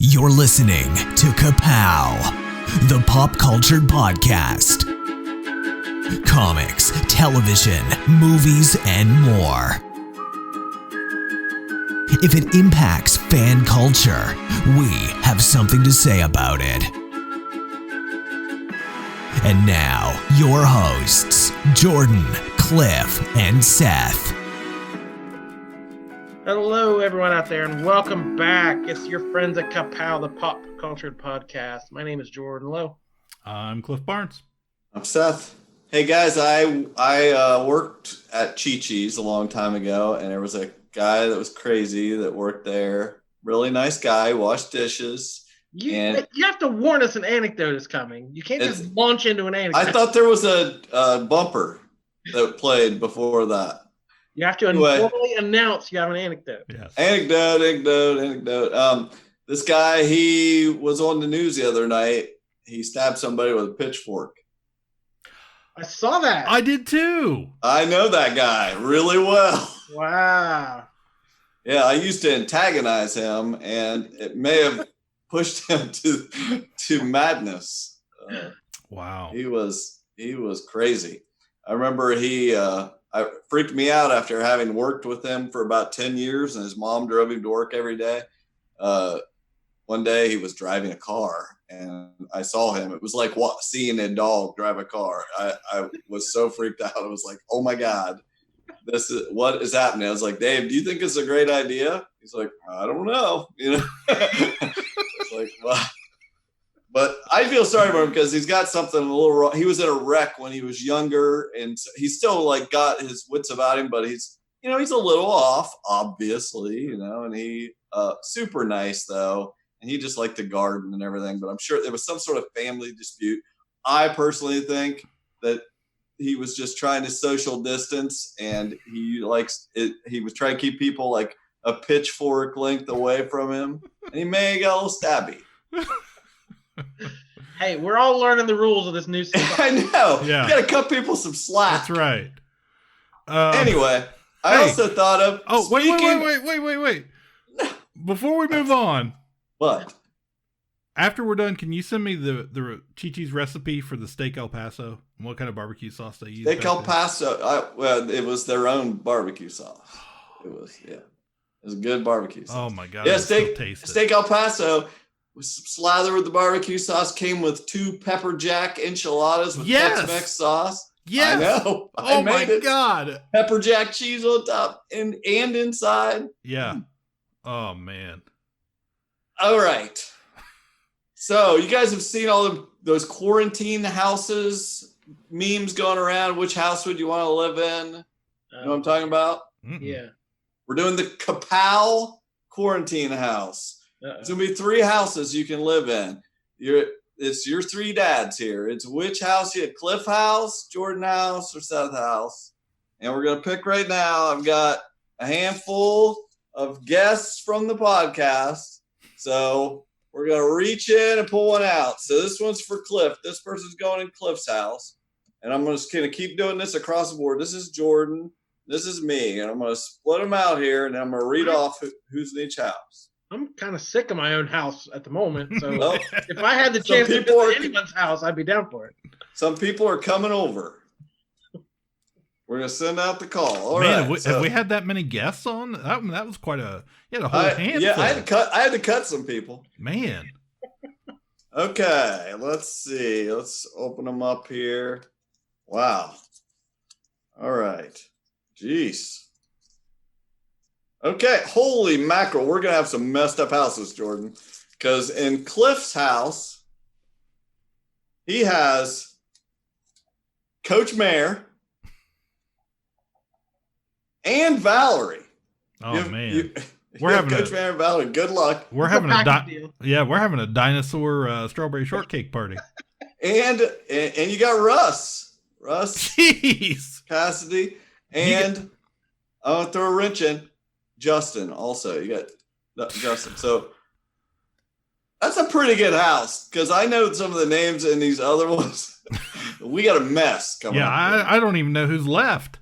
You're listening to Ka-Pow, the pop culture podcast. Comics, television, movies, and more. If it impacts fan culture, we have something to say about it. And now, your hosts, Jordan, Cliff, and Seth. Hello, everyone out there, and welcome back. It's your friends at Ka-Pow, the pop culture podcast. My name is Jordan Lowe. I'm Cliff Barnes. I'm Seth. Hey guys, I worked at Chi-Chi's a long time ago, and there was a guy that was crazy that worked there. Really nice guy, washed dishes. You have to warn us an anecdote is coming. You can't just launch into an anecdote. I thought there was a bumper that played before that. You have to formally announce you have an anecdote. Yes. Anecdote. This guy, he was on the news the other night. He stabbed somebody with a pitchfork. I saw that. I did too. I know that guy really well. Wow. Yeah, I used to antagonize him, and it may have pushed him to madness. Wow. He was crazy. I remember I freaked me out after having worked with him for about 10 years, and his mom drove him to work every day. One day he was driving a car, and I saw him. It was like seeing a dog drive a car. I was so freaked out. I was like, oh my God, what is happening? I was like, Dave, do you think it's a great idea? He's like, I don't know. It's like, well, but I feel sorry for him because he's got something a little wrong. He was in a wreck when he was younger, and he's still like got his wits about him, but he's a little off, obviously, and he super nice though. And he just liked to garden and everything, but I'm sure there was some sort of family dispute. I personally think that he was just trying to social distance, and he likes it. He was trying to keep people like a pitchfork length away from him, and he may have got a little stabby. Hey, we're all learning the rules of this new season. I know. Yeah. You got to cut people some slack. That's right. Anyway, I also thought of. Oh, wait. Before we move on. What? After we're done, can you send me the Chi-Chi's recipe for the steak El Paso? And what kind of barbecue sauce they use? Steak El Paso. It was their own barbecue sauce. It was a good barbecue sauce. Oh my God. Yeah, steak El Paso was slathered with the barbecue sauce. Came with 2 pepper jack enchiladas with Tex-Mex sauce. Yes. I know. Oh my God. Pepper jack cheese on top and inside. Yeah. Oh man. All right. So you guys have seen all of those quarantine houses memes going around. Which house would you want to live in? You know what I'm talking about? Yeah. We're doing the Ka-Pow quarantine house. It's going to be 3 houses you can live in. It's your 3 dads here. It's which house you had, Cliff house, Jordan house, or Seth house. And we're going to pick right now. I've got a handful of guests from the podcast. So we're going to reach in and pull one out. So this one's for Cliff. This person's going in Cliff's house. And I'm just going to keep doing this across the board. This is Jordan. This is me. And I'm going to split them out here. And I'm going to read off who's in each house. I'm kind of sick of my own house at the moment. So if I had the chance to visit anyone's house, I'd be down for it. Some people are coming over. We're going to send out the call. All Man, right. have we had that many guests on? That was quite a whole handful. Yeah, I had to cut some people. Man. Okay, let's see. Let's open them up here. Wow. All right. Jeez. Okay, holy mackerel. We're going to have some messed up houses, Jordan. Because in Cliff's house, he has Coach Mayer and Valerie. Oh, man. We're having Coach Mayer and Valerie. Good luck. We're having a dinosaur strawberry shortcake party. And you got Russ. Jeez. Cassidy. And I'm going to throw a wrench in. Justin also. You got Justin. So that's a pretty good house because I know some of the names in these other ones. We got a mess coming up. Yeah, I don't even know who's left.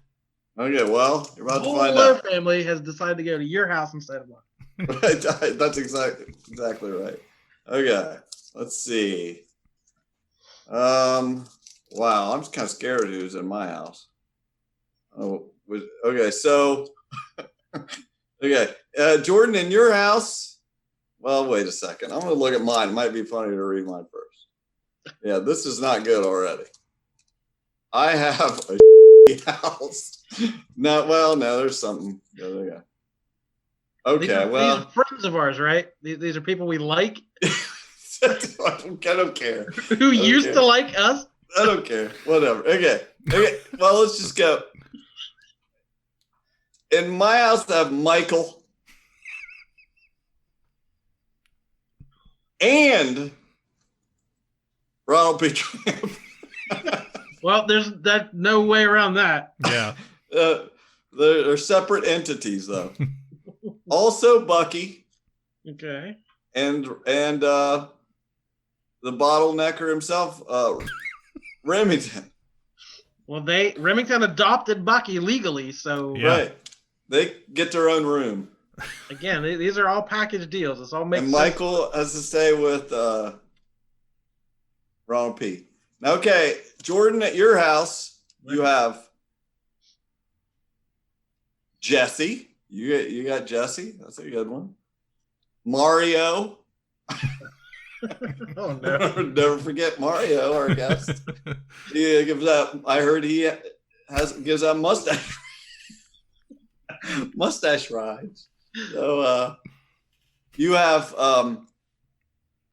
Okay, well, you're about to find out. Family has decided to go to your house instead of mine. That's exactly right. Okay, let's see. Wow, I'm just kind of scared who's in my house. Okay, so okay, Jordan, in your house. Well, wait a second. I'm going to look at mine. It might be funny to read mine first. Yeah, this is not good already. I have a house. No, there's something. Okay, these are friends of ours, right? These are people we like. I don't care. Who used to like us? I don't care. Whatever. Okay. Well, let's just go. In my house, I have Michael and Ronald P. Trump. Well, there's no way around that. Yeah. They're separate entities, though. Also, Bucky. Okay. And the bottlenecker himself, Remington. Well, Remington adopted Bucky legally, so right. They get their own room. Again, these are all package deals. It's all makes sense. Michael has to stay with Ronald P. Now, okay, Jordan, at your house, you have Jesse. You got Jesse. That's a good one. Mario. Oh no! Never forget Mario, our guest. He gives out. I heard he gives out mustache rides. So you have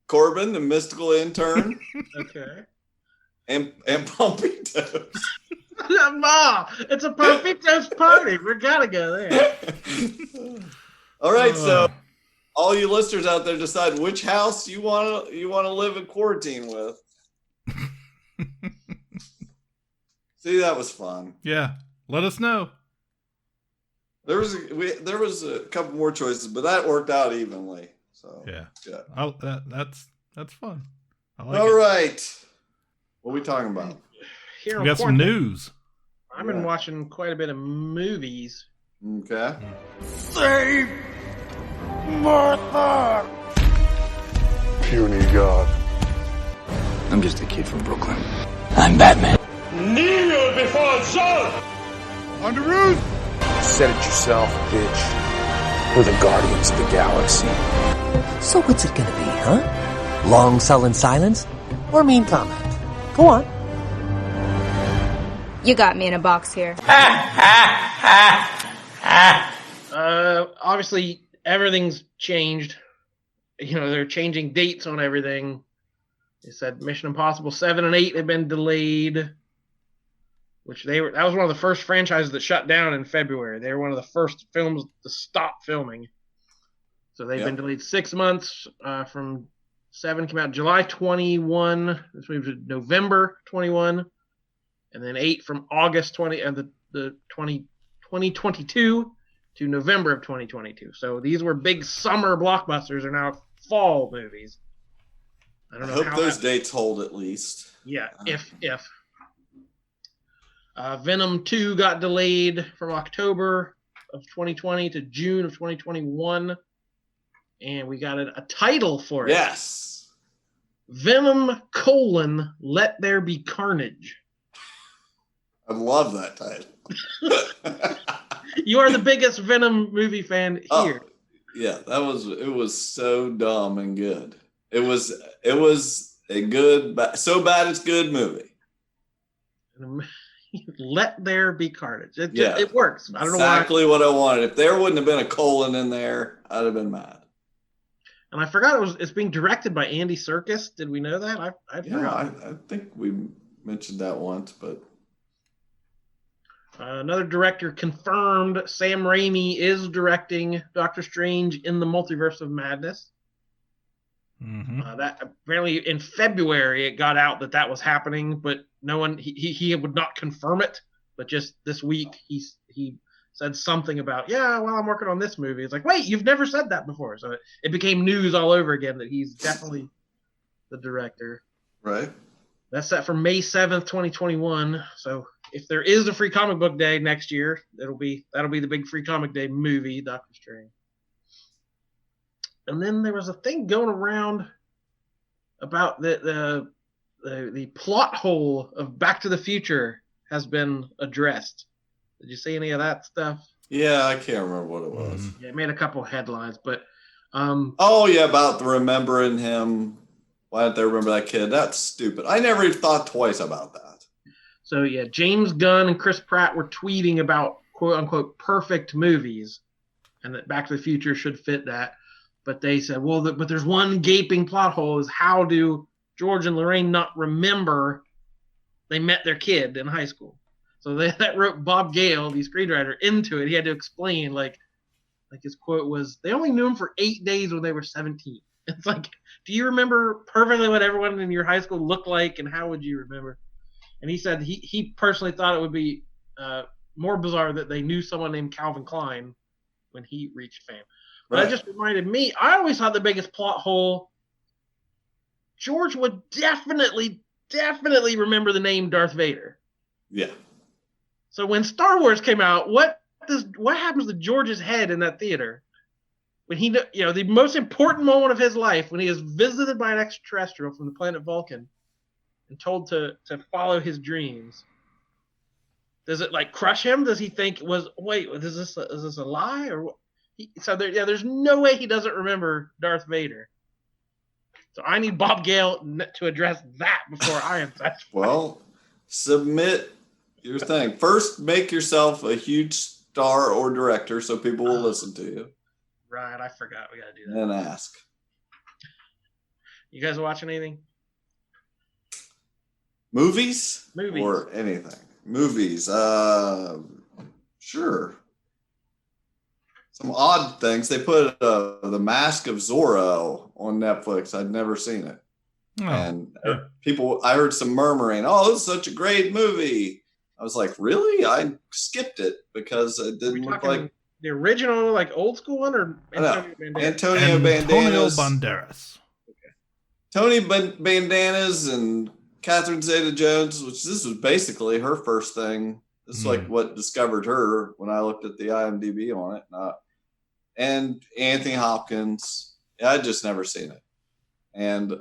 Corbin, the mystical intern. Okay. And Pompitos. Ma, it's a Pompitos party. We gotta go there. All right, so all you listeners out there, decide which house you want to live in quarantine with. See, that was fun. Yeah, let us know. There was a couple more choices, but that worked out evenly. So yeah. That's fun. I like all it. Right. What are we talking about? We got some news. I've been watching quite a bit of movies. Okay. Save Martha! Puny God. I'm just a kid from Brooklyn. I'm Batman. Kneel before Saul! On the roof! Said it yourself, bitch. We're the Guardians of the Galaxy. So what's it gonna be, huh? Long sullen silence? Or mean comment? Go on. You got me in a box here. Obviously, everything's changed. They're changing dates on everything. They said Mission Impossible 7 and 8 had been delayed, that was one of the first franchises that shut down in February. They were one of the first films to stop filming. So they've been delayed 6 months. From 7 came out July 21. This moved to November 21. And then 8 from August 20 and the 2022 to November of 2022. So these were big summer blockbusters are now fall movies. I don't know. I hope those dates hold at least. Yeah, if Venom 2 got delayed from October of 2020 to June of 2021, and we got a title for it. Yes. Venom: Let There Be Carnage. I love that title. You are the biggest Venom movie fan here. Yeah, it was so dumb and good. It was a good, so bad it's good movie. Let There Be Carnage. It works. I don't know why. Exactly what I wanted. If there wouldn't have been a colon in there, I'd have been mad. And I forgot it's being directed by Andy Serkis. Did we know that? I forgot. I think we mentioned that once, but another director confirmed. Sam Raimi is directing Doctor Strange in the Multiverse of Madness. Mm-hmm. That apparently in February it got out that was happening, but no one he would not confirm it. But just this week he said something about I'm working on this movie. It's like, wait, you've never said that before. So it became news all over again that he's definitely the director. Right. That's set for May 7th, 2021. So if there is a free comic book day next year, that'll be the big free comic day movie, Doctor Strange. And then there was a thing going around about the plot hole of Back to the Future has been addressed. Did you see any of that stuff? Yeah, I can't remember what it was. Yeah, it made a couple headlines, but oh yeah, about remembering him. Why didn't they remember that kid? That's stupid. I never even thought twice about that. So yeah, James Gunn and Chris Pratt were tweeting about quote unquote perfect movies, and that Back to the Future should fit that. But they said, well, but there's one gaping plot hole: is how do George and Lorraine not remember they met their kid in high school? So that wrote Bob Gale, the screenwriter, into it. He had to explain, like his quote was, they only knew him for 8 days when they were 17. It's like, do you remember perfectly what everyone in your high school looked like, and how would you remember? And he said he personally thought it would be more bizarre that they knew someone named Calvin Klein when he reached fame. But That just reminded me, I always thought the biggest plot hole, George would definitely remember the name Darth Vader. Yeah. So when Star Wars came out, what happens to George's head in that theater? When he, the most important moment of his life, when he is visited by an extraterrestrial from the planet Vulcan and told to follow his dreams. Does it like crush him? Does he think is this a lie or what? There's no way he doesn't remember Darth Vader. So I need Bob Gale to address that before I am touched. Well, submit your thing. First, make yourself a huge star or director so people will listen to you. Right, I forgot. We got to do that. And ask. You guys watching anything? Movies? Or anything? Movies. Sure. Some odd things. They put The Mask of Zorro on Netflix. I'd never seen it. Oh, and I heard some murmuring, oh, this is such a great movie. I was like, really? I skipped it because it didn't look like the original, like old school one, or Antonio Banderas. Okay. Tony Banderas and Catherine Zeta-Jones, which this was basically her first thing. This is like what discovered her when I looked at the IMDb on it. And Anthony Hopkins. I'd just never seen it. And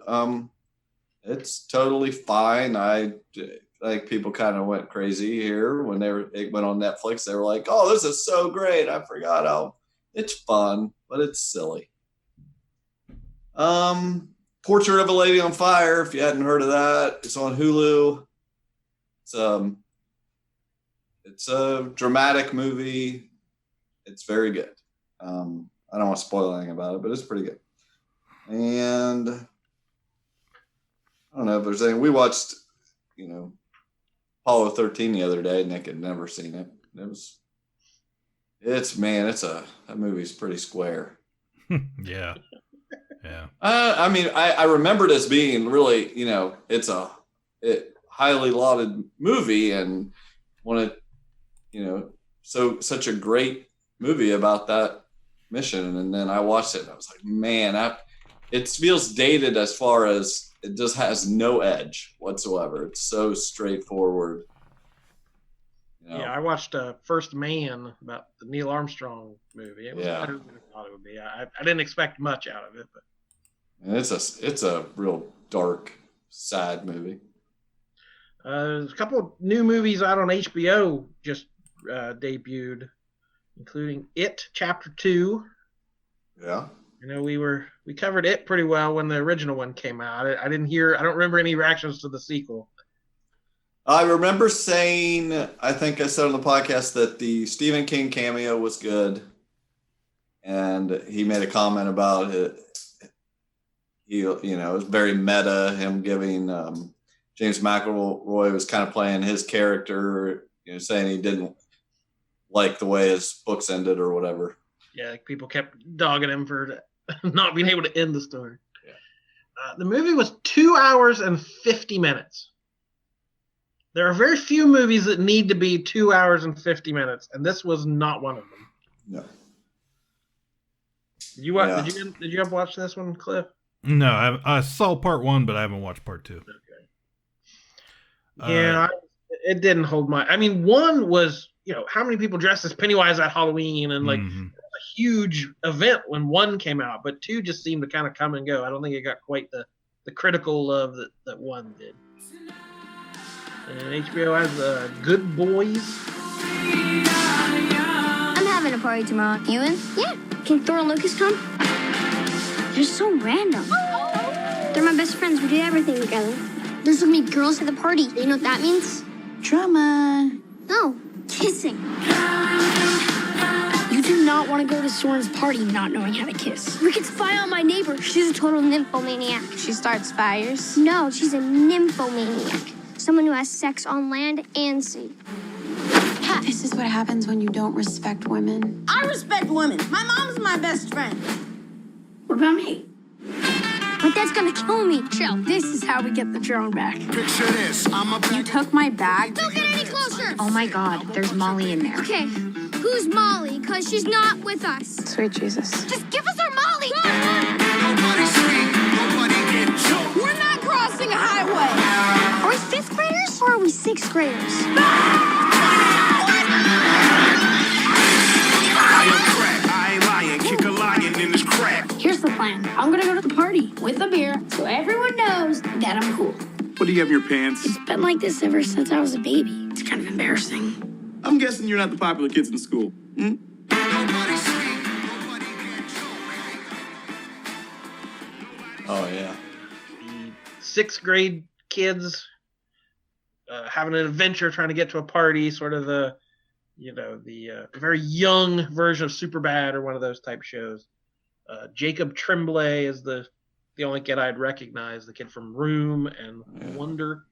it's totally fine. I think people kind of went crazy here when it went on Netflix. They were like, oh, this is so great. I forgot how it's fun, but it's silly. Portrait of a Lady on Fire, if you hadn't heard of that, it's on Hulu. It's a dramatic movie. It's very good. I don't want to spoil anything about it, but it's pretty good. And I don't know if there's anything. We watched, Apollo 13 the other day. Nick had never seen it. That movie's pretty square. Yeah. Yeah. I remember it as being really, it's a highly lauded movie and such a great movie about that mission. And then I watched it and I was like, man, it feels dated as far as it just has no edge whatsoever. It's so straightforward. Yeah, I watched First Man, about the Neil Armstrong movie. It was better than I thought it would be. I didn't expect much out of it, but and it's a real dark, sad movie. There's a couple of new movies out on HBO just debuted, including It Chapter 2. Yeah. We covered it pretty well when the original one came out. I don't remember any reactions to the sequel. I remember saying, I think I said on the podcast that the Stephen King cameo was good. And he made a comment about it. It was very meta, him giving James McElroy was kind of playing his character, saying he didn't like the way his books ended or whatever. Yeah, people kept dogging him for not being able to end the story. Yeah. The movie was 2 hours and 50 minutes. There are very few movies that need to be 2 hours and 50 minutes, and this was not one of them. No. Did you ever watch this one, Cliff? No, I saw part 1, but I haven't watched part 2. Okay. Yeah, it didn't hold my. I mean, 1 was, how many people dressed as Pennywise at Halloween, and like a huge event when 1 came out, but 2 just seemed to kind of come and go. I don't think it got quite the the critical love that one did. And HBO has Good Boys. I'm having a party tomorrow. You in? Yeah. Can Thor and Lucas come? They're so random. They're my best friends. We do everything together. There's so many girls at the party. You know what that means? Drama. No, kissing. You do not want to go to Soren's party not knowing how to kiss. We could spy on my neighbor. She's a total nymphomaniac. She starts fires. No, she's a nymphomaniac. Someone who has sex on land and sea. This is what happens when you don't respect women. I respect women. My mom's my best friend. What about me? My dad's gonna kill me. Chill. This is how we get the drone back. Picture this. You took my bag. Don't get any closer. Oh my God, there's Molly in there. Okay, who's Molly? Because she's not with us. Sweet Jesus. Just give us our Molly. Nobody speak. Nobody get choked. We're not crossing a highway. Are we fifth graders or are we sixth graders? I am crack. I ain't lying. Kick a lion in this crack. Here's the plan. I'm gonna go to the party with a beer so everyone knows that I'm cool. What do you have in your pants? It's been like this ever since I was a baby. It's kind of embarrassing. I'm guessing you're not the popular kids in school. Nobody speak. Nobody get choked. Oh yeah. The sixth grade kids having an adventure trying to get to a party, sort of the very young version of Superbad or one of those type shows. Jacob Tremblay is the only kid I'd recognize, the kid from Room and Wonder.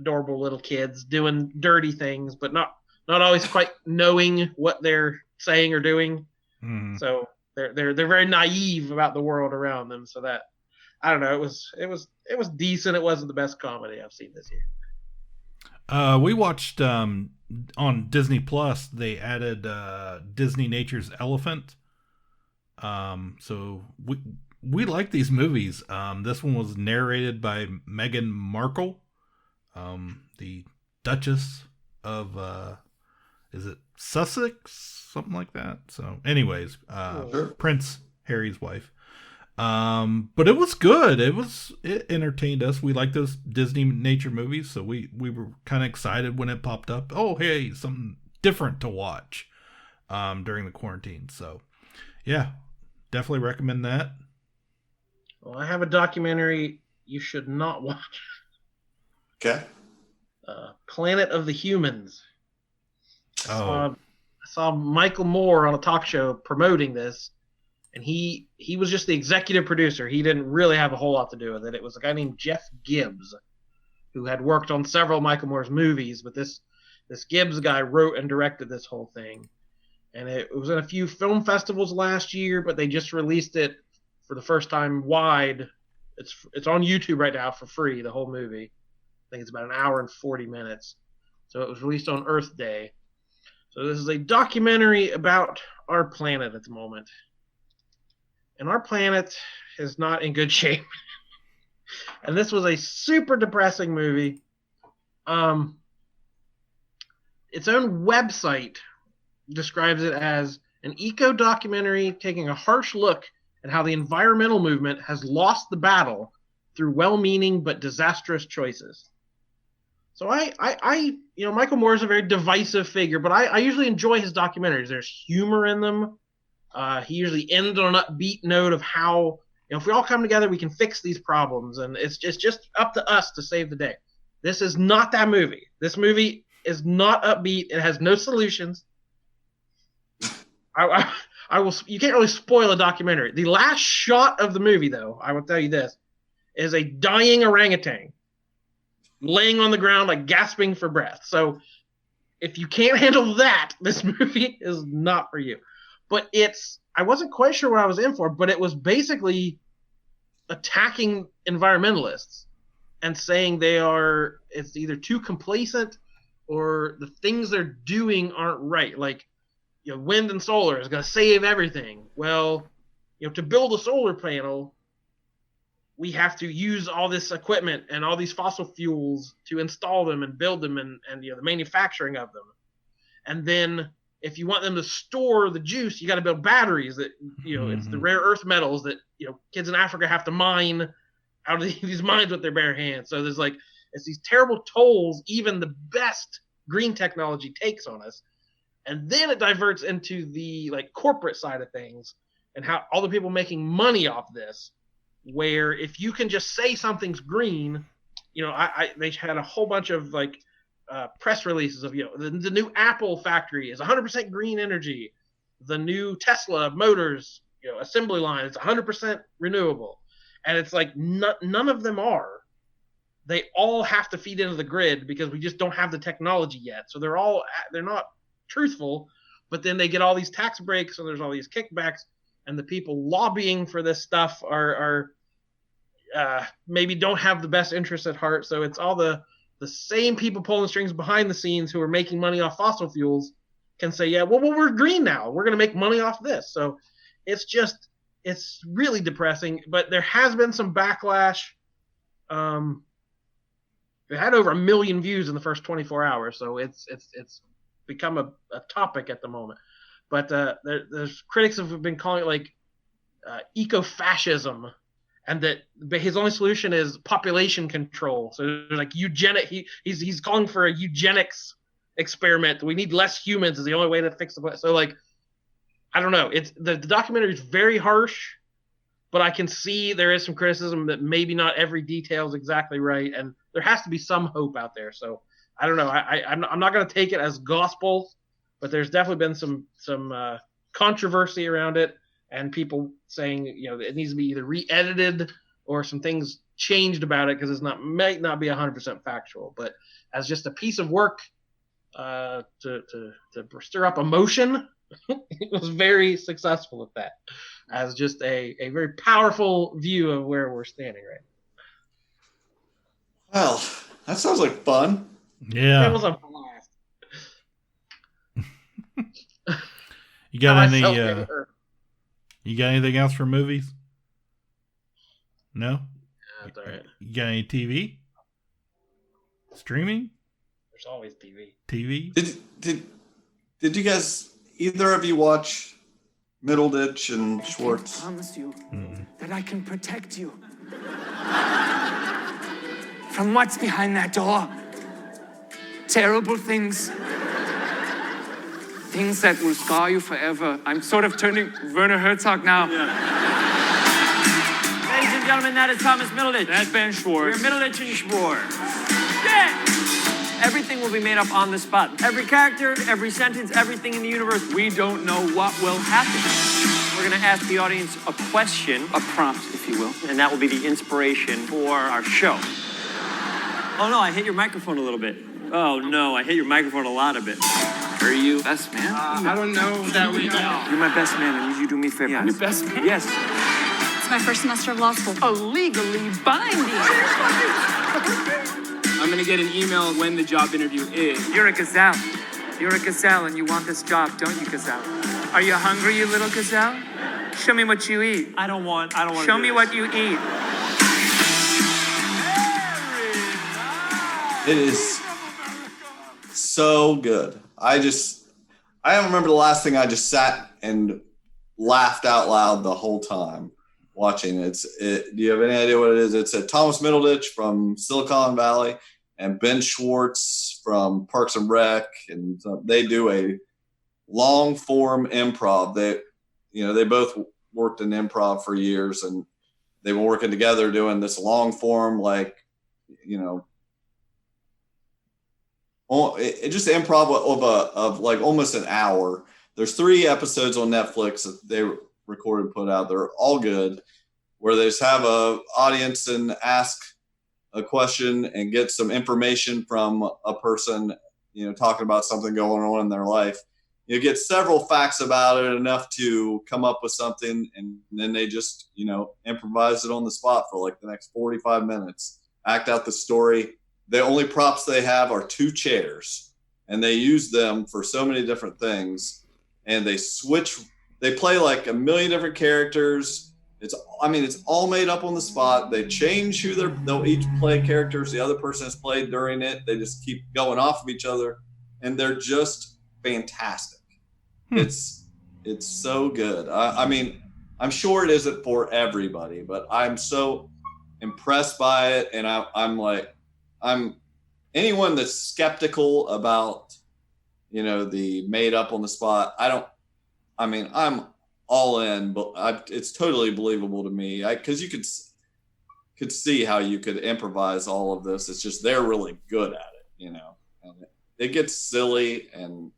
Adorable little kids doing dirty things, but not always quite knowing what they're saying or doing. So they're very naive about the world around them. So that, I don't know, it was decent. It wasn't the best comedy I've seen this year. We watched on Disney Plus. They added Disney Nature's Elephant. So we like these movies. This one was narrated by Meghan Markle, the Duchess of is it Sussex, something like that. So, anyways, Prince Harry's wife. But it was good. It entertained us. We like those Disney nature movies, so we were kind of excited when it popped up. Oh, hey, something different to watch during the quarantine. So, yeah, definitely recommend that. Well, I have a documentary you should not watch. Okay. Planet of the Humans. Oh. I saw Michael Moore on a talk show promoting this. And he was just the executive producer. He didn't really have a whole lot to do with it. It was a guy named Jeff Gibbs, who had worked on several Michael Moore's movies. But this Gibbs guy wrote and directed this whole thing. And it was in a few film festivals last year, but they just released it for the first time wide. It's on YouTube right now for free, the whole movie. I think it's about an hour and 40 minutes. So it was released on Earth Day. So this is a documentary about our planet at the moment. And our planet is not in good shape. And this was a super depressing movie. Its own website describes it as an eco-documentary taking a harsh look at how the environmental movement has lost the battle through well-meaning but disastrous choices. So Michael Moore is a very divisive figure, but I usually enjoy his documentaries. There's humor in them. He usually ends on an upbeat note of how, if we all come together, we can fix these problems, and it's just up to us to save the day. This is not that movie. This movie is not upbeat. It has no solutions. I will. You can't really spoil a documentary. The last shot of the movie, though, I will tell you this, is a dying orangutan laying on the ground, like gasping for breath. So if you can't handle that, this movie is not for you. But I wasn't quite sure what I was in for, but it was basically attacking environmentalists and saying it's either too complacent or the things they're doing aren't right. Like, wind and solar is going to save everything. Well, to build a solar panel, we have to use all this equipment and all these fossil fuels to install them and build them and the manufacturing of them. And then if you want them to store the juice, you got to build batteries that, it's the rare earth metals that, kids in Africa have to mine out of these mines with their bare hands. So there's like, it's these terrible tolls even the best green technology takes on us. And then it diverts into the like corporate side of things and how all the people making money off this, where if you can just say something's green, you know, they had a whole bunch of like press releases of, you know, the new Apple factory is 100% green energy. The new Tesla motors, you know, assembly line, it's 100% renewable. And it's like none of them are. They all have to feed into the grid because we just don't have the technology yet. So they're not truthful, but then they get all these tax breaks and there's all these kickbacks, and the people lobbying for this stuff are maybe don't have the best interests at heart. So it's all the same people pulling strings behind the scenes who are making money off fossil fuels can say, yeah, well, we're green now. We're going to make money off this. So it's really depressing, but there has been some backlash. It had over 1 million views in the first 24 hours. So it's become a topic at the moment. But there's critics have been calling it like eco-fascism, and that his only solution is population control. So there's like eugenic. He's calling for a eugenics experiment. We need less humans is the only way to fix the planet. So like, I don't know. It's the documentary is very harsh, but I can see there is some criticism that maybe not every detail is exactly right, and there has to be some hope out there. So I don't know. I'm not going to take it as gospel, but there's definitely been some controversy around it, and people saying, you know, it needs to be either re-edited or some things changed about it because it might not be 100% factual. But as just a piece of work to stir up emotion, it was very successful at that, as just a very powerful view of where we're standing right now. Well, that sounds like fun. Yeah. It was a blast. You got you got anything else for movies? No? That's all right. You got any TV? Streaming? There's always TV. TV? Did you guys, either of you, watch Middleditch and Schwartz? I promise you that I can protect you from what's behind that door. Terrible things. Things that will scar you forever. I'm sort of turning Werner Herzog now. Yeah. Ladies and gentlemen, that is Thomas Middleditch. That's Ben Schwartz. We're Middleditch and Schwartz. Yeah! Everything will be made up on the spot. Every character, every sentence, everything in the universe. We don't know what will happen. We're going to ask the audience a question, a prompt, if you will, and that will be the inspiration for our show. Oh, no, I hit your microphone a little bit. Oh, no, I hit your microphone a lot of it. Are you best man? I don't know that we know. You're my best man. I need you to do me a favor. Yes. Your best man? Yes. It's my first semester of law school. A legally binding. I'm going to get an email when the job interview is. You're a gazelle. You're a gazelle and you want this job, don't you, gazelle? Are you hungry, you little gazelle? Show me what you eat. I don't want Show me what you eat. It is so good. I don't remember the last thing I just sat and laughed out loud the whole time watching it. Do you have any idea what it is? It's a Thomas Middleditch from Silicon Valley and Ben Schwartz from Parks and Rec, and they do a long form improv. They both worked in improv for years, and they've been working together doing this long form, it just improv of like almost an hour. There's 3 episodes on Netflix that they recorded and put out. They're all good, where they just have a audience and ask a question and get some information from a person, talking about something going on in their life. You get several facts about it, enough to come up with something, and then they just, improvise it on the spot for like the next 45 minutes, act out the story. The only props they have are 2 chairs, and they use them for so many different things. And they play like 1 million different characters. It's all made up on the spot. They change they'll each play characters the other person has played during it. They just keep going off of each other, and they're just fantastic. It's so good. I'm sure it isn't for everybody, but I'm so impressed by it, and I'm anyone that's skeptical about, you know, the made up on the spot. I'm all in, but it's totally believable to me, because you could see how you could improvise all of this. It's just they're really good at it, you know. And it gets silly, and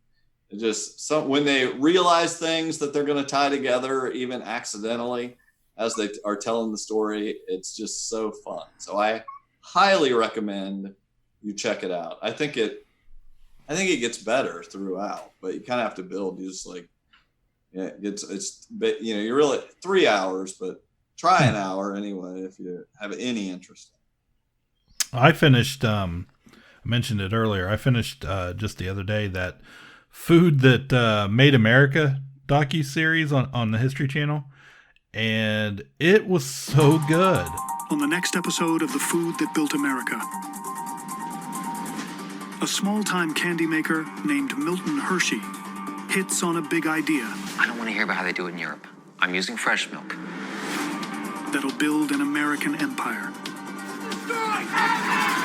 it just when they realize things that they're going to tie together, even accidentally, as they are telling the story, it's just so fun. So I highly recommend you check it out. I think it gets better throughout, but you kind of have to build. You just you're really 3 hours, but try an hour anyway if you have any interest. I finished. I mentioned it earlier. I finished just the other day that Food That Made America docu-series on the History Channel, and it was so good. On the next episode of The Food That Built America, a small-time candy maker named Milton Hershey hits on a big idea. I don't want to hear about how they do it in Europe. I'm using fresh milk. That'll build an American empire.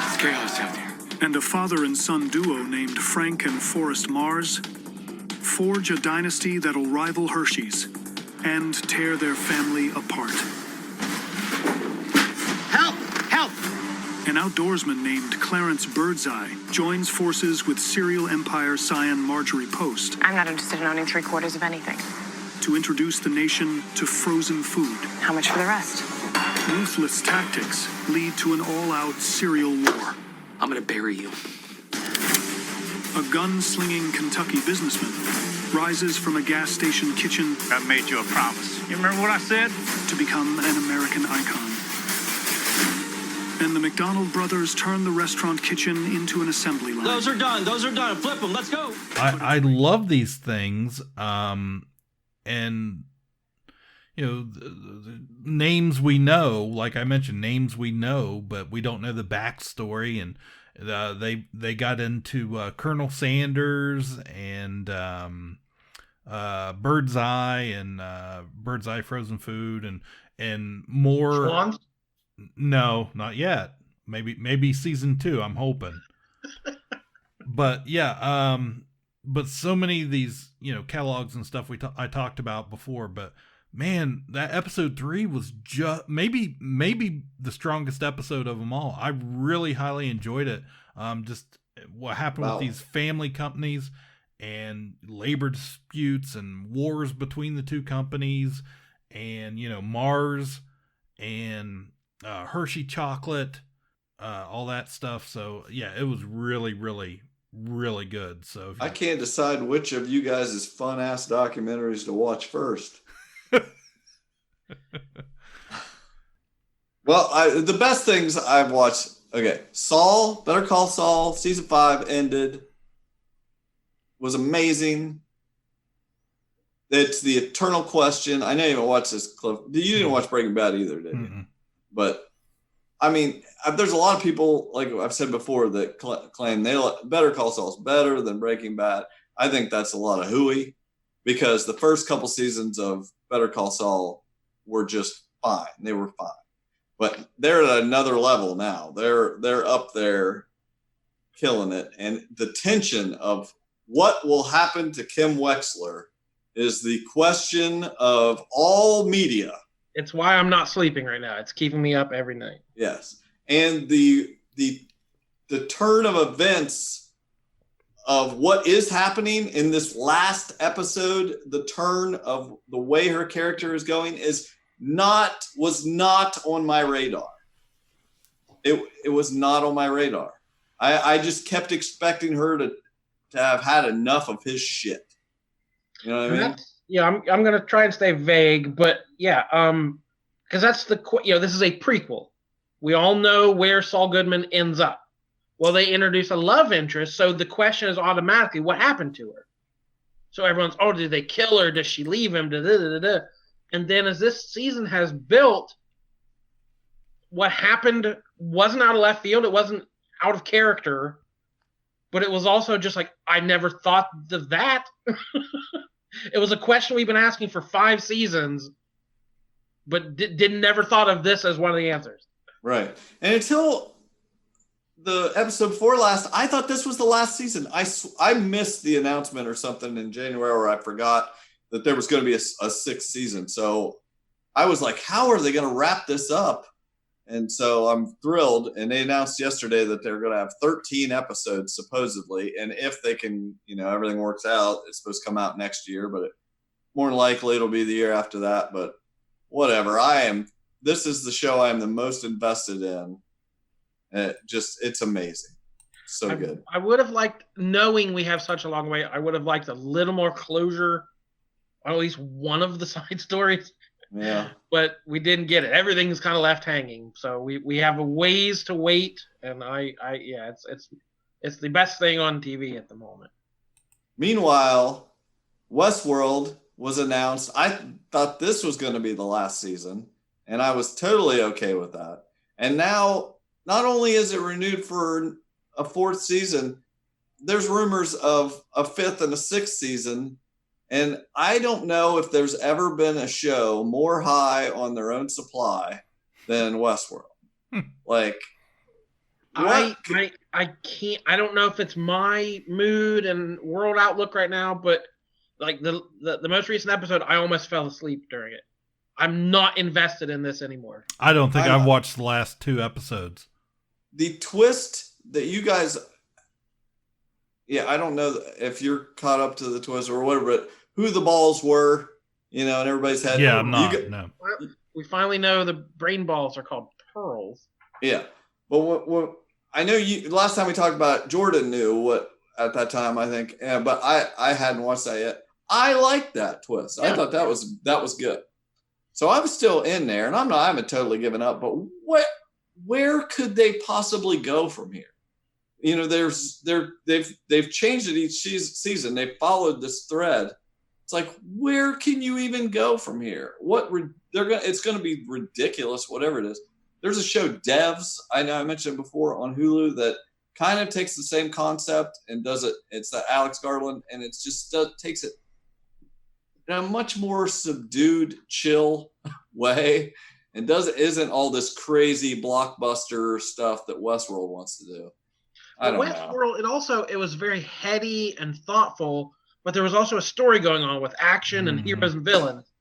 It's chaos out there. And a father and son duo named Frank and Forrest Mars forge a dynasty that'll rival Hershey's and tear their family apart. Help! Help! An outdoorsman named Clarence Birdseye joins forces with serial empire scion Marjorie Post. I'm not interested in owning 3/4 of anything. To introduce the nation to frozen food. How much for the rest? Ruthless tactics lead to an all-out cereal war. I'm gonna bury you. A gun-slinging Kentucky businessman rises from a gas station kitchen. I made you a promise. You remember what I said? To become an American icon. And the McDonald brothers turn the restaurant kitchen into an assembly line. Those are done. Flip them. Let's go. I love these things. And you know, the names we know, like I mentioned, names we know, but we don't know the backstory. And they got into Colonel Sanders and Birdseye and Birdseye Frozen Food and more. Swans? No, not yet. Maybe season 2. I'm hoping. But yeah, but so many of these, you know, catalogs and stuff I talked about before. But man, that episode 3 was just maybe the strongest episode of them all. I really highly enjoyed it. Just what happened with these family companies and labor disputes and wars between the two companies, and you know, Mars and Hershey chocolate, all that stuff. So yeah, it was really, really, really good. So I can't decide which of you guys is fun ass documentaries to watch first. Well, the best things I've watched. Okay, Saul, Better Call Saul, season 5 ended. Was amazing. It's the eternal question. I know you haven't watched this, Cliff. You didn't watch Breaking Bad either, did you? Mm-mm. But I mean, there's a lot of people, like I've said before, that claim Better Call Saul is better than Breaking Bad. I think that's a lot of hooey, because the first couple seasons of Better Call Saul were just fine. They were fine, but they're at another level now. They're up there, killing it, and the tension of what will happen to Kim Wexler is the question of all media. It's why I'm not sleeping right now. It's keeping me up every night. Yes. And the turn of events of what is happening in this last episode, the turn of the way her character is going was not on my radar. It was not on my radar. I just kept expecting her to have had enough of his shit. You know what I mean? Yeah, I'm going to try and stay vague, but yeah, because that's this is a prequel. We all know where Saul Goodman ends up. Well, they introduce a love interest, so the question is automatically, what happened to her? So everyone's, did they kill her? Does she leave him? And then as this season has built, what happened wasn't out of left field. It wasn't out of character, but it was also just like, I never thought of that. It was a question we've been asking for 5 seasons, but never thought of this as one of the answers. Right. And until the episode before last, I thought this was the last season. I missed the announcement or something in January, or I forgot that there was going to be a sixth season. So I was like, how are they going to wrap this up? And so I'm thrilled. And they announced yesterday that they're going to have 13 episodes, supposedly. And if they can, everything works out, it's supposed to come out next year, but more than likely it'll be the year after that. But whatever. This is the show I am the most invested in. It's amazing. So good. I would have liked, knowing we have such a long way, I would have liked a little more closure on at least one of the side stories. Yeah. But we didn't get it. Everything's kind of left hanging. So we have a ways to wait, and it's the best thing on TV at the moment. Meanwhile, Westworld was announced. I thought this was going to be the last season, and I was totally okay with that. And now, not only is it renewed for a fourth season, there's rumors of a fifth and a sixth season. And I don't know if there's ever been a show more high on their own supply than Westworld. Like, I can't. I don't know if it's my mood and world outlook right now, but like the most recent episode, I almost fell asleep during it. I'm not invested in this anymore. I don't think I've watched the last 2 episodes. The twist that you guys, I don't know if you're caught up to the twist or whatever, but who the balls were, and everybody's had. Yeah, I'm not. No. We finally know the brain balls are called pearls. Yeah, but what I know, last time we talked about it, Jordan knew what at that time, I think, but I hadn't watched that yet. I liked that twist. Yeah. I thought that was good. So I'm still in there, and I haven't totally given up. But where could they possibly go from here? They've changed it each season. They followed this thread. It's like, where can you even go from here? It's going to be ridiculous, whatever it is. There's a show, Devs, I know I mentioned before, on Hulu, that kind of takes the same concept and does it. It's the Alex Garland, and it's just takes it in a much more subdued, chill way, and isn't all this crazy blockbuster stuff that Westworld wants to do. I don't know. Westworld, it was very heady and thoughtful, but there was also a story going on with action and heroes and villains.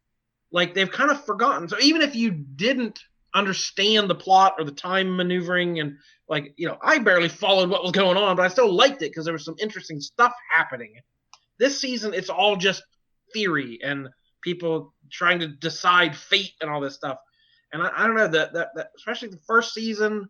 Like, they've kind of forgotten. So even if you didn't understand the plot or the time maneuvering, and I barely followed what was going on, but I still liked it because there was some interesting stuff happening. This season, it's all just theory and people trying to decide fate and all this stuff. And I don't know that especially the first season,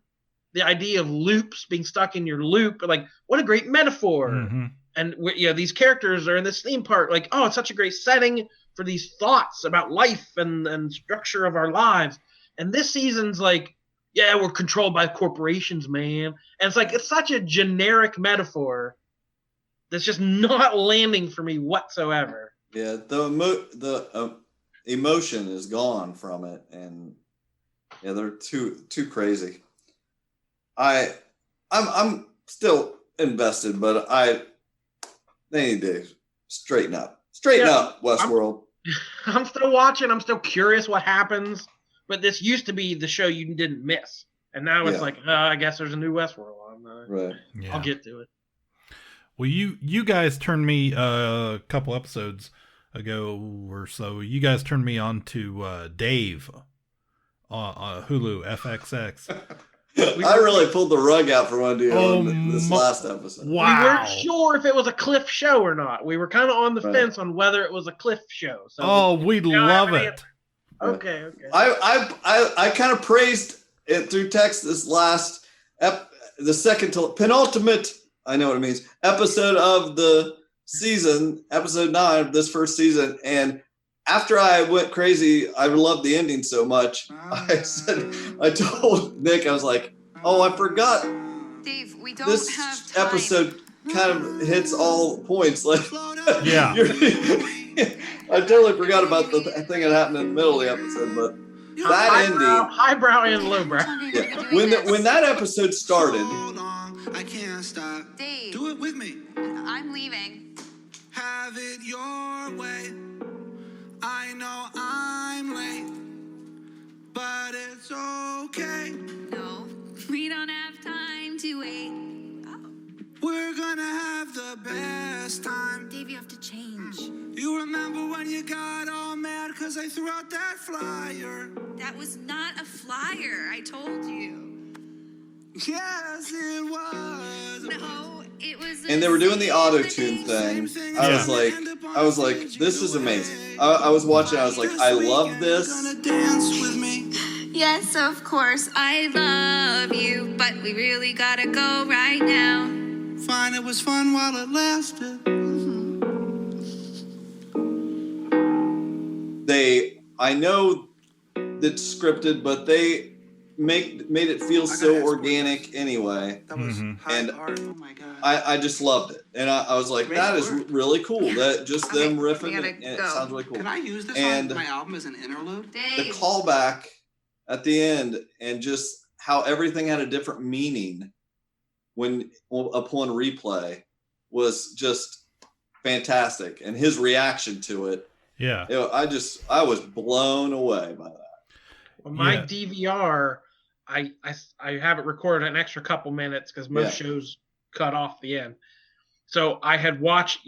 the idea of loops, being stuck in your loop, like, what a great metaphor. Mm-hmm. And these characters are in this theme park, like, oh, it's such a great setting for these thoughts about life and structure of our lives. And this season's like, yeah, we're controlled by corporations, man. And it's like, it's such a generic metaphor that's just not landing for me whatsoever. Yeah, the emotion is gone from it, and they're too crazy. I'm still invested, but they need to straighten up. Straighten up, Westworld. I'm still watching. I'm still curious what happens. But this used to be the show you didn't miss, and now it's like, I guess there's a new Westworld on. Right. Yeah. I'll get to it. Well, you guys turned me a couple episodes ago or so. You guys turned me on to Dave on Hulu FXX. I really pulled the rug out from under you on this last episode. Wow. We weren't sure if it was a Cliff show or not. We were kind of on the fence on whether it was a Cliff show. So we love it. Okay. I kind of praised it through text this last the second to penultimate, I know what it means, episode of the season, episode 9 of this first season, and after I went crazy, I loved the ending so much. I told Nick, I was like, oh, I forgot. Dave, we don't this have time. Episode kind of hits all points. Like, yeah. I totally forgot about the thing that happened in the middle of the episode, but that ending, highbrow and lowbrow. Yeah. When that episode started, I can't stop. Dave, do it with me. I'm leaving. Have it your way. I know I'm late, but it's okay. No. got all mad because I threw out that flyer. That was not a flyer, I told you. Yes, it was. No, it was. And they were doing the auto-tune thing. I was like, this is amazing. I was watching, I was like, I love this. Dance with me. Yes, of course, I love you, but we really gotta go right now. Fine, it was fun while it lasted. I know that's scripted, but they made it feel so organic anyway. That was high art. Oh my god. I just loved it, and I was like, that is really cool. That just them riffing, and it sounds really cool. Can I use this on my album as an interlude? The callback at the end, and just how everything had a different meaning upon replay was just fantastic, and his reaction to it. Yeah, I was blown away by that. Well, my DVR, I have it recorded an extra couple minutes because most shows cut off the end. So I had watched,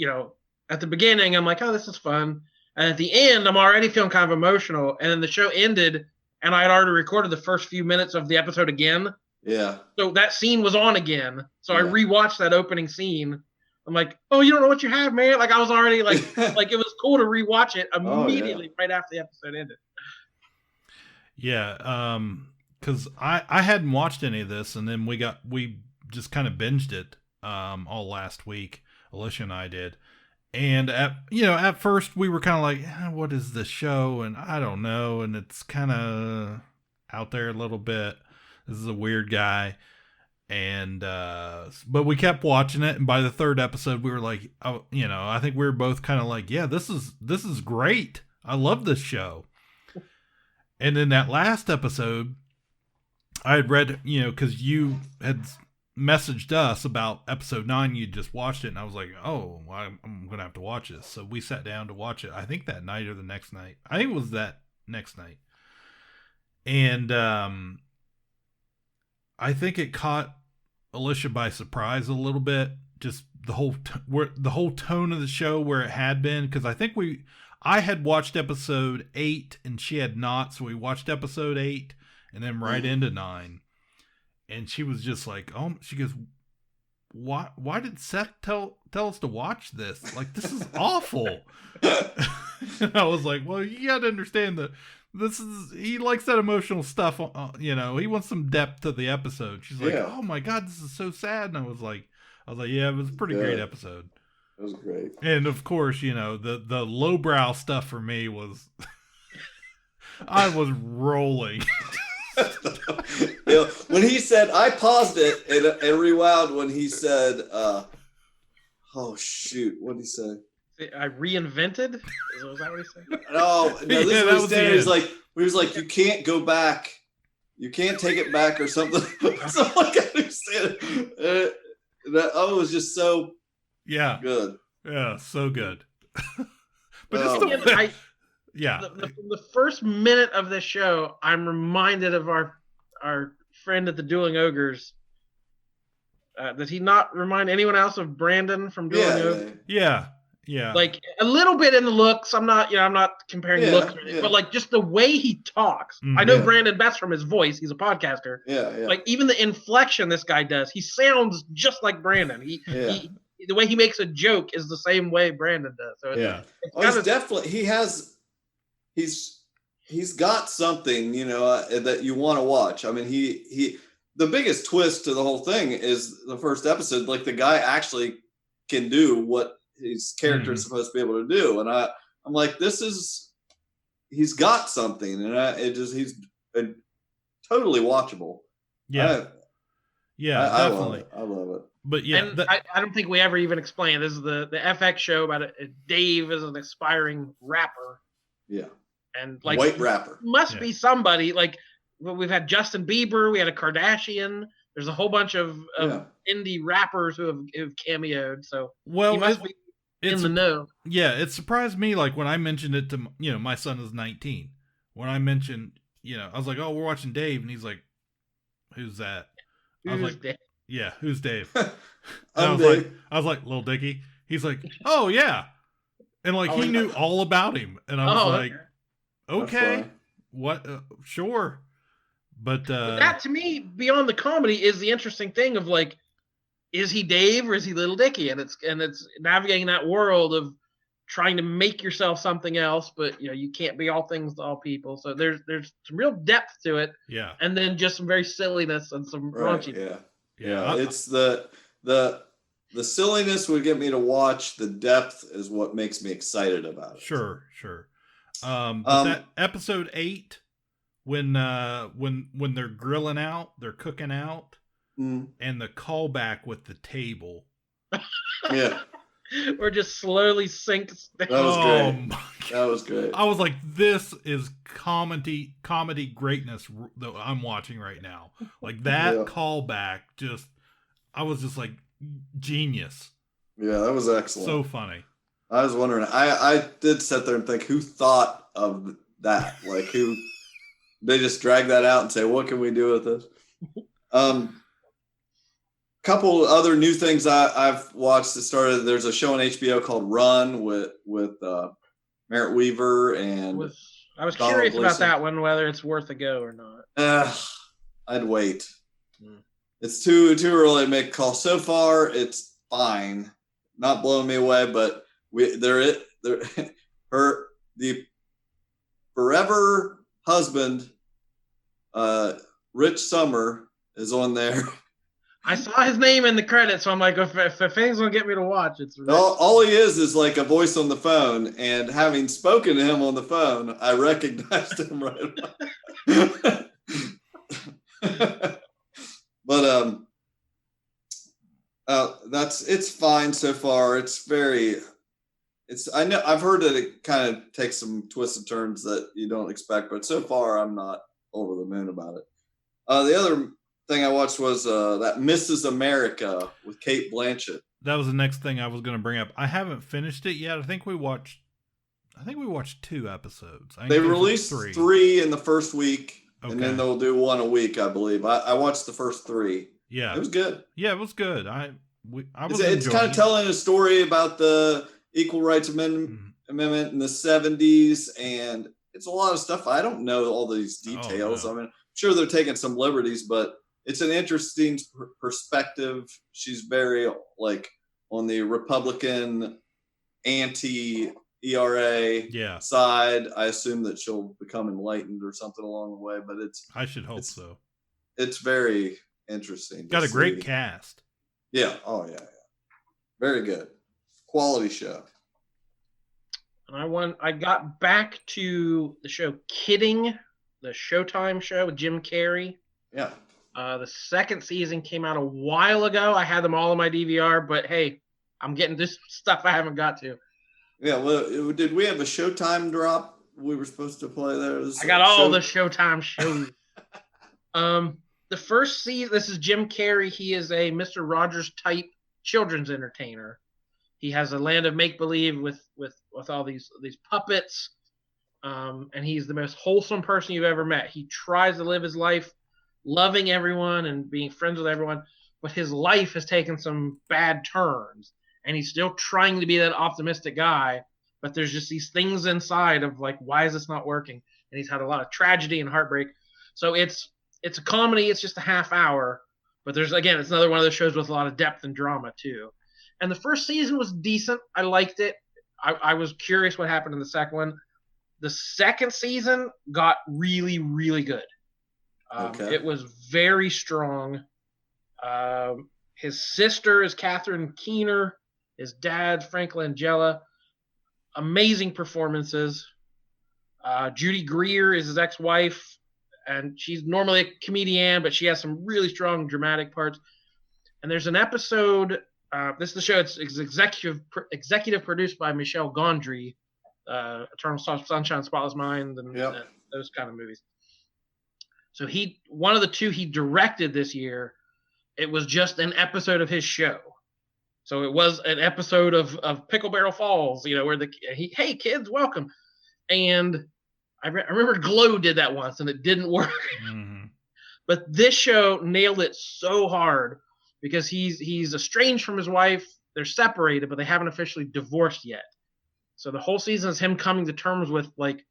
at the beginning, I'm like, oh, this is fun. And at the end, I'm already feeling kind of emotional. And then the show ended, and I had already recorded the first few minutes of the episode again. Yeah. So that scene was on again. So I rewatched that opening scene. I'm like, oh, you don't know what you have, man. Like I was already like it was cool to rewatch it immediately right after the episode ended. Yeah, because I hadn't watched any of this, and then we just kind of binged it all last week. Alicia and I did, and at first we were kind of like, what is this show? And I don't know, and it's kind of out there a little bit. This is a weird guy. And but we kept watching it, and by the third episode we were like, I think we were both kind of like, yeah, this is great. I love this show. And in that last episode, I had read, because you had messaged us about episode 9, you just watched it, and I was like, oh, I'm gonna have to watch this. So we sat down to watch it. I think that night or the next night. I think it was that next night. And I think it caught Alicia by surprise a little bit, just the whole tone of the show where it had been, because I think I had watched episode 8 and she had not, so we watched episode 8 and then right into 9, and she was just like, she goes, why did Seth tell us to watch this? Like, this is awful. And I was like, well, you got to understand that he likes that emotional stuff. He wants some depth to the episode. She's like, oh my God, this is so sad. And I was like, yeah, it was a pretty great episode. It was great. And of course, the lowbrow stuff for me was, I was rolling. When he said, I paused it and rewound when he said, oh shoot, what did he say? I reinvented? Was that what he said? No, this was He's like, he was like, you can't go back. You can't take it back or something. So like, I understand it. That was just so good. Yeah, so good. But the first minute of this show, I'm reminded of our friend at the Dueling Ogres. Does he not remind anyone else of Brandon from Dueling Ogres? Yeah. Like a little bit in the looks. I'm not comparing looks or anything, but like just the way he talks. I know Brandon best from his voice. He's a podcaster. Yeah. Like even the inflection this guy does, he sounds just like Brandon. He the way he makes a joke is the same way Brandon does. So he's definitely he's got something, that you want to watch. I mean, he the biggest twist to the whole thing is the first episode. Like the guy actually can do what his character is supposed to be able to do, and I'm like, he's got something, and he's totally watchable. Definitely. I love it. But I don't think we ever even explained. This is the FX show about Dave is an aspiring rapper. Yeah. And like white rapper must be somebody like we've had Justin Bieber, we had a Kardashian. There's a whole bunch of indie rappers who have cameoed. So he must be in the know. Yeah, it surprised me. Like when I mentioned it to my son is 19. When I mentioned, I was like, oh, we're watching Dave, and he's like, who's that? I was like, Dave? Yeah, who's Dave? I was like, Lil Dicky. He's like, oh yeah. And like he knew all about him, and I was like, okay, what? Sure, but that to me, beyond the comedy, is the interesting thing of like, is he Dave or is he Little Dicky? And it's navigating that world of trying to make yourself something else, but you can't be all things to all people. So there's some real depth to it. Yeah. And then just some very silliness and some raunchiness. Yeah. It's the silliness would get me to watch. The depth is what makes me excited about it. Sure. But that episode 8, when they're grilling out, they're cooking out, and the callback with the table. Yeah. Or just slowly sinks down. That was great. That was great. I was like, this is comedy greatness that I'm watching right now. Like that callback, I was just like, genius. Yeah, that was excellent. So funny. I was wondering, I did sit there and think, who thought of that? Like, who, they just drag that out and say, what can we do with this? Couple other new things I've watched that started. There's a show on HBO called Run with Merritt Weaver and I was curious about that one, whether it's worth a go or not. I'd wait. It's too early to make a call. So far, it's fine, not blowing me away. But the forever husband, Rich Summer, is on there. I saw his name in the credits, so I'm like, if things will get me to watch, it's Rich. All he is like a voice on the phone, and having spoken to him on the phone, I recognized him right away. But it's fine so far. I know I've heard that it kind of takes some twists and turns that you don't expect, but so far I'm not over the moon about it. The other thing I watched was that Mrs. America with Cate Blanchett. That was the next thing I was going to bring up. I haven't finished it yet. I think we watched 2 episodes. They released 3 in the first week, and then they'll do 1 a week, I believe. I watched the first 3. Yeah, it was good. Yeah, it was good. It's kind of telling a story about the Equal Rights Amendment in the 70s, and it's a lot of stuff. I don't know all these details. I mean, I'm sure they're taking some liberties, but it's an interesting perspective. She's very like on the Republican anti-ERA side. I assume that she'll become enlightened or something along the way, but I should hope so. It's very interesting. Got a great cast. Yeah. Oh yeah. Very good. Quality show. And I got back to the show Kidding, the Showtime show with Jim Carrey. Yeah. The second season came out a while ago. I had them all on my DVR, but hey, I'm getting this stuff I haven't got to. Yeah, well, did we have a Showtime drop we were supposed to play there? I got all the Showtime shows. The first season, this is Jim Carrey. He is a Mr. Rogers type children's entertainer. He has a land of make-believe with all these puppets, and he's the most wholesome person you've ever met. He tries to live his life loving everyone and being friends with everyone, but his life has taken some bad turns, and he's still trying to be that optimistic guy, but there's just these things inside of like, why is this not working? And he's had a lot of tragedy and heartbreak. So it's a comedy. It's just a half hour, but it's another one of those shows with a lot of depth and drama too. And the first season was decent. I liked it. I was curious what happened in the second one. The second season got really, really good. It was very strong. His sister is Catherine Keener. His dad, Frank Langella. Amazing performances. Judy Greer is his ex-wife, and she's normally a comedian, but she has some really strong dramatic parts. And there's an episode. This is the show. It's executive produced by Michel Gondry, Eternal Sunshine, Spotless Mind, and those kind of movies. So one of the 2 he directed this year. It was just an episode of his show. So it was an episode of Pickle Barrel Falls, where hey kids, welcome. And I remember Glow did that once, and it didn't work. Mm-hmm. But this show nailed it so hard because he's estranged from his wife. They're separated, but they haven't officially divorced yet. So the whole season is him coming to terms with like,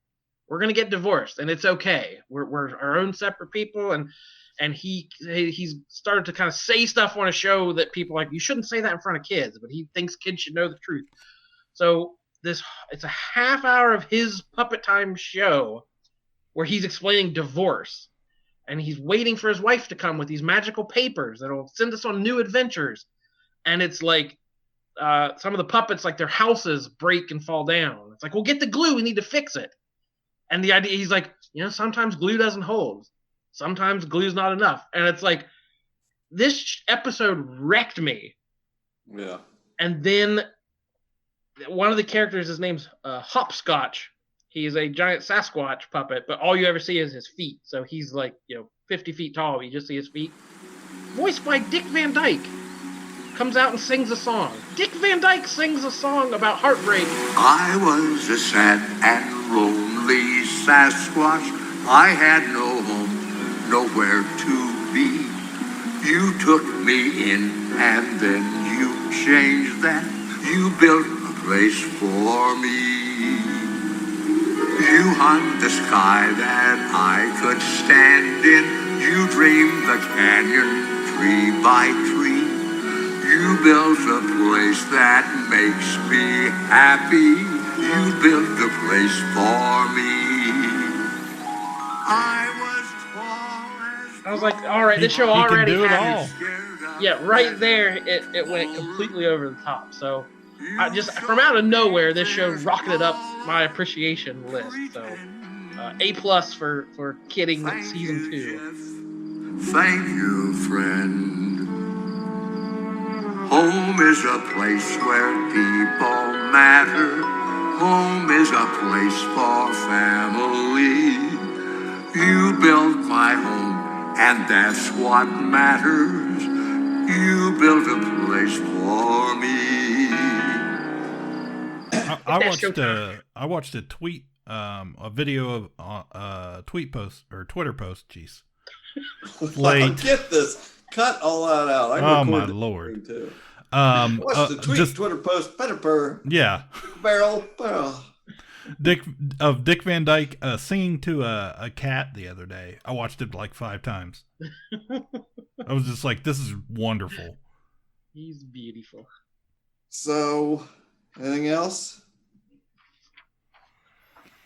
we're gonna get divorced and it's okay. We're our own separate people, and he's started to kind of say stuff on a show that people are like, you shouldn't say that in front of kids, but he thinks kids should know the truth. So it's a half hour of his puppet time show where he's explaining divorce, and he's waiting for his wife to come with these magical papers that'll send us on new adventures. And it's like some of the puppets, like their houses break and fall down. It's like, well, get the glue, we need to fix it. And the idea, he's like, sometimes glue doesn't hold. Sometimes glue's not enough. And it's like, this episode wrecked me. Yeah. And then one of the characters, his name's Hopscotch. He's a giant Sasquatch puppet, but all you ever see is his feet. So he's like, 50 feet tall. You just see his feet. Voiced by Dick Van Dyke. Comes out and sings a song. Dick Van Dyke sings a song about heartbreak. I was a sad and lonely Sasquatch. I had no home, nowhere to be. You took me in and then you changed that. You built a place for me. You hung the sky that I could stand in. You dreamed the canyon tree by tree. You built a place that makes me happy. You built a place for me. I was like, all right, this show already has. Yeah, right there, it went completely over the top. So, I just from out of nowhere, this show rocketed up my appreciation list. So, A+ for Kidding season 2. Thank you, friend. Home is a place where people matter. Home is a place for family. You built my home, and that's what matters. You built a place for me. I watched a tweet, a video of tweet post or Twitter post. Jeez, Get this. Cut all that out. Oh my lord! Too. What's the tweet? Twitter post? Better. Yeah. Barrel. Dick Van Dyke singing to a cat the other day. I watched it like 5 times. I was just like, this is wonderful. He's beautiful. So, anything else?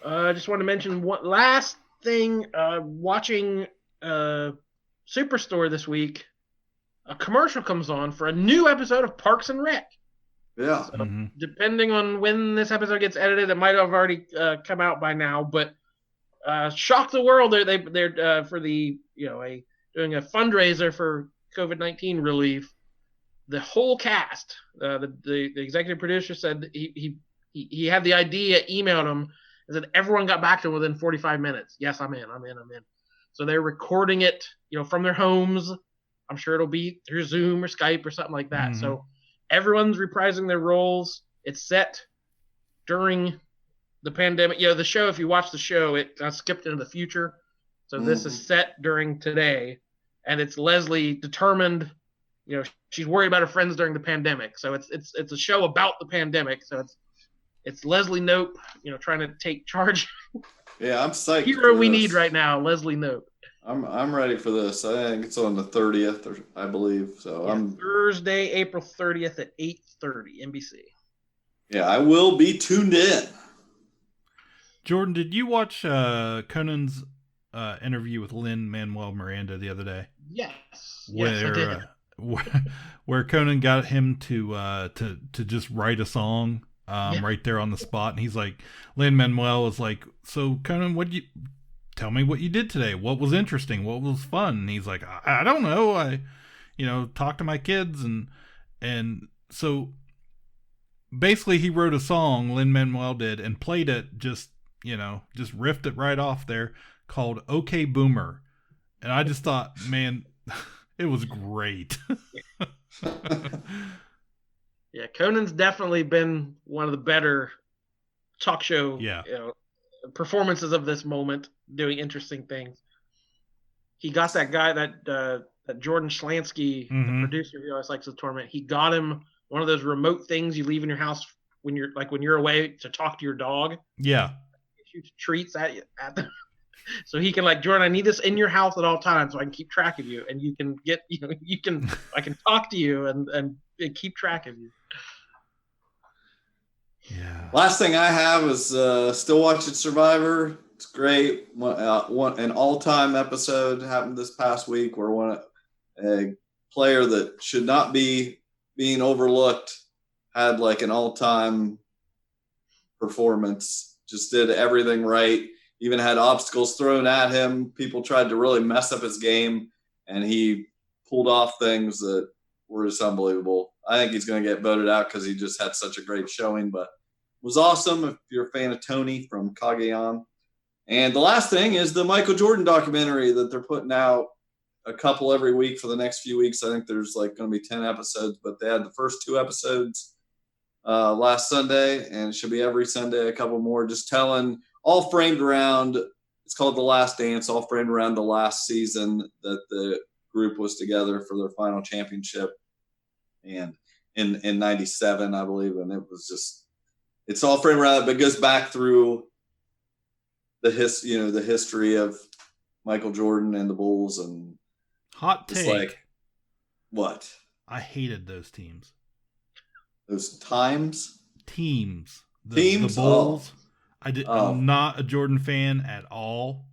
I just want to mention one last thing. Watching Superstore this week, a commercial comes on for a new episode of Parks and Rec. Yeah. So, depending on when this episode gets edited, it might have already come out by now. But shock the world! They're for the doing a fundraiser for COVID-19 relief. The whole cast, the executive producer said he had the idea, emailed him, and said everyone got back to him within 45 minutes. Yes, I'm in. So they're recording it, from their homes. I'm sure it'll be through Zoom or Skype or something like that. So everyone's reprising their roles. It's set during the pandemic. The show, if you watch the show, it skipped into the future. So this is set during today. And it's Leslie determined, she's worried about her friends during the pandemic. So it's a show about the pandemic. So it's Leslie Knope, trying to take charge. Yeah, I'm psyched. Hero we need right now, Leslie Knope. I'm ready for this. I think it's on the 30th, I believe. So I'm Thursday, April 30th at 8:30 NBC. Yeah, I will be tuned in. Jordan, did you watch Conan's interview with Lin Manuel Miranda the other day? Yes. Yes, I did. Where Conan got him to just write a song right there on the spot, and he's like, Lin Manuel was like, so Conan, tell me what you did today. What was interesting? What was fun? And he's like, I don't know. I, talked to my kids. And so basically he wrote a song, Lin Manuel did, and played it just riffed it right off there, called Okay Boomer. And I just thought, man, it was great. Yeah. Conan's definitely been one of the better talk show performances of this moment, doing interesting things. He got that guy, that Jordan Schlansky, the producer who always likes the tournament. He got him one of those remote things you leave in your house when you're away to talk to your dog. Yeah. Shoots treats at them. So he can Jordan, I need this in your house at all times so I can keep track of you, and you can get I can talk to you and keep track of you. Yeah. Last thing I have is still watching Survivor. It's great. An all-time episode happened this past week where a player that should not be being overlooked had an all-time performance. Just did everything right. Even had obstacles thrown at him. People tried to really mess up his game, and he pulled off things that were just unbelievable. I think he's going to get voted out because he just had such a great showing, but it was awesome if you're a fan of Tony from Kage-On. And the last thing is the Michael Jordan documentary that they're putting out a couple every week for the next few weeks. I think there's going to be 10 episodes, but they had the first 2 episodes last Sunday, and it should be every Sunday, a couple more, just telling, all framed around, it's called The Last Dance, all framed around the last season that the group was together for their final championship. And in 97, I believe. And it was just, it's all framed around it, but it goes back through the history of Michael Jordan and the Bulls. And hot take. What? I hated those teams. Those teams? The Bulls. I'm not a Jordan fan at all.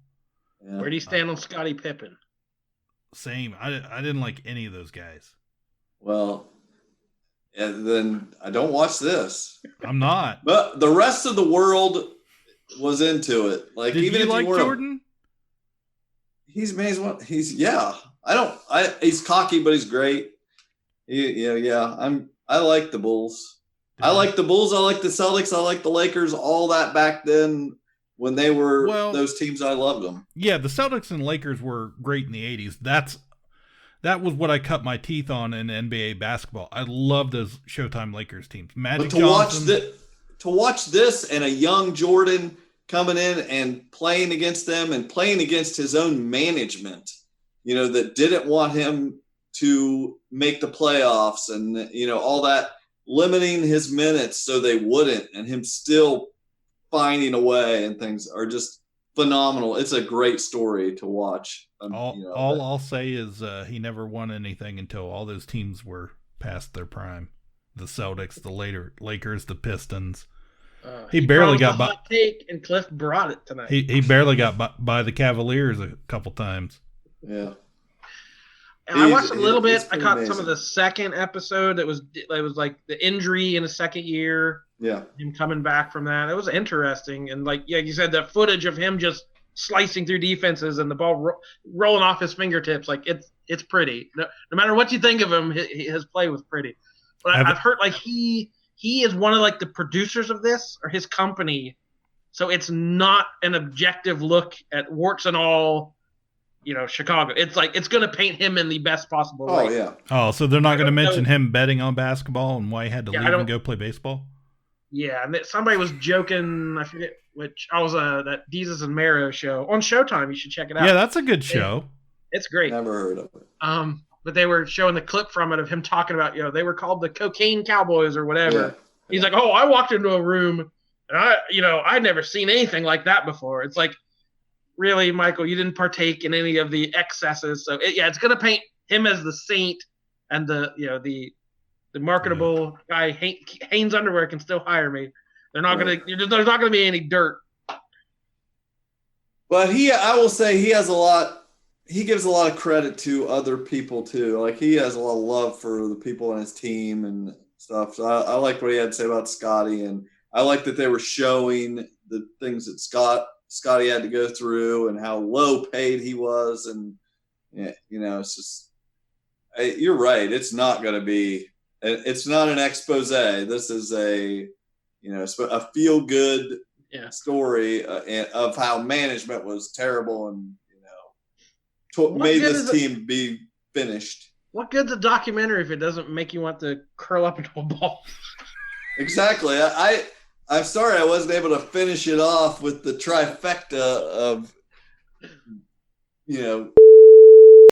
Yeah. Where do you stand on Scottie Pippen? Same. I didn't like any of those guys. Well, then I don't watch this. I'm not. But the rest of the world was into it. Did even you if like you Jordan? He's amazing. He's cocky, but he's great. I like the Bulls. I like the Bulls. I like the Celtics. I like the Lakers. All that back then when they were those teams. I loved them. Yeah, the Celtics and Lakers were great in the 80s. That was what I cut my teeth on in NBA basketball. I love those Showtime Lakers teams. Magic Johnson. To watch this and a young Jordan coming in and playing against them and playing against his own management, that didn't want him to make the playoffs and, all that, limiting his minutes so they wouldn't, and him still finding a way, and things are just phenomenal. It's a great story to watch. All I'll say is he never won anything until all those teams were past their prime. The Celtics, the Lakers, the Pistons. He barely got by. Hot take, and Cliff brought it tonight. He barely got by the Cavaliers a couple times. Yeah. And I watched a little bit. I caught some of the second episode. It was like the injury in his second year. Yeah. Him coming back from that. It was interesting. And you said, the footage of him just slicing through defenses and the ball rolling off his fingertips. It's pretty. No matter what you think of him, his play was pretty. But I've heard he is one of the producers of this, or his company. So it's not an objective look at warts and all, Chicago. It's it's going to paint him in the best possible way. Oh, yeah. Oh, so they're not going to mention him betting on basketball and why he had to leave and go play baseball? Yeah, and somebody was joking, I forget which, I was that Jesus and Mero show on Showtime. You should check it out. Yeah, that's a good show. It's great. Never heard of it. But they were showing the clip from it of him talking about, they were called the Cocaine Cowboys or whatever. Yeah. He's like, I walked into a room and I'd never seen anything like that before. It's really, Michael, you didn't partake in any of the excesses. So it's going to paint him as the saint, and the marketable guy. Hanes Underwear can still hire me. They're not going to. There's not going to be any dirt. But I will say, he has a lot. He gives a lot of credit to other people too. He has a lot of love for the people on his team and stuff. So I like what he had to say about Scotty, and I like that they were showing the things that Scotty had to go through and how low paid he was. And, it's just, you're right. It's not going to be, it's not an expose. This is a feel good story of how management was terrible and, made this team be finished. What good's a documentary if it doesn't make you want to curl up into a ball? Exactly. I'm sorry I wasn't able to finish it off with the trifecta of,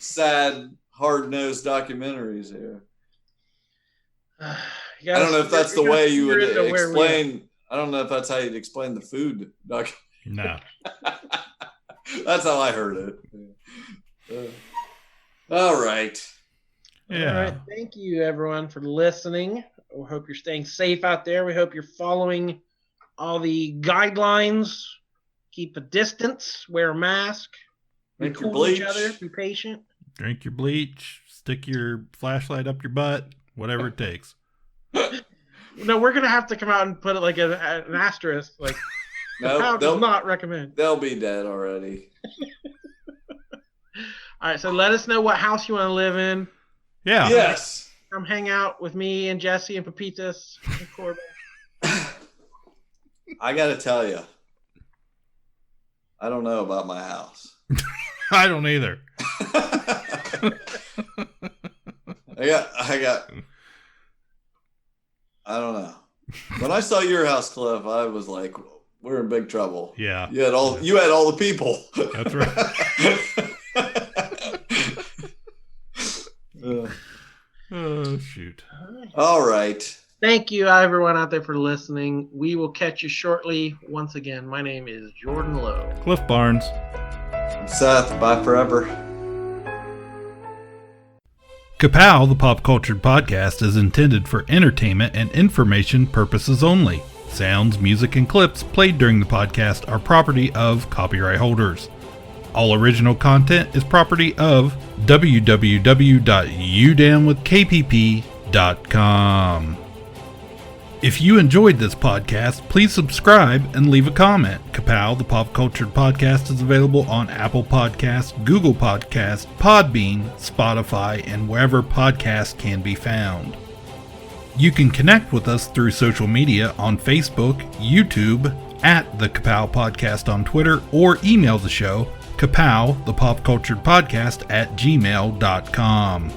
sad, hard-nosed documentaries here. I don't know if that's the way you would explain. I don't know if that's how you'd explain the food, Doc. No. That's how I heard it. All right. Yeah. All right. Thank you, everyone, for listening. We hope you're staying safe out there. We hope you're following all the guidelines. Keep a distance. Wear a mask. Be Drink your cool to each bleach. other. Be patient. Drink your bleach. Stick your flashlight up your butt. Whatever it takes. No, we're gonna have to come out and put it like an asterisk. Like, No, does not recommend. They'll be dead already. All right, so let us know what house you want to live in. Yeah. Yes. Come hang out with me and Jesse and Pepitas and Corbin. I got to tell you, I don't know about my house. I don't either. I don't know. When I saw your house, Cliff, I was like, we're in big trouble. Yeah. You had all the people. That's right. Oh, shoot. All right. Thank you, everyone out there, for listening. We will catch you shortly. Once again, my name is Jordan Lowe. Cliff Barnes. I'm Seth. Bye forever. Ka-Pow, the pop culture podcast, is intended for entertainment and information purposes only. Sounds, music, and clips played during the podcast are property of copyright holders. All original content is property of www.udownwithkpp.com. If you enjoyed this podcast, please subscribe and leave a comment. Ka-Pow, the pop culture podcast, is available on Apple Podcasts, Google Podcasts, Podbean, Spotify, and wherever podcasts can be found. You can connect with us through social media on Facebook, YouTube, at the Ka-Pow Podcast on Twitter, or email the show, Ka-Pow, the pop culture podcast, @gmail.com.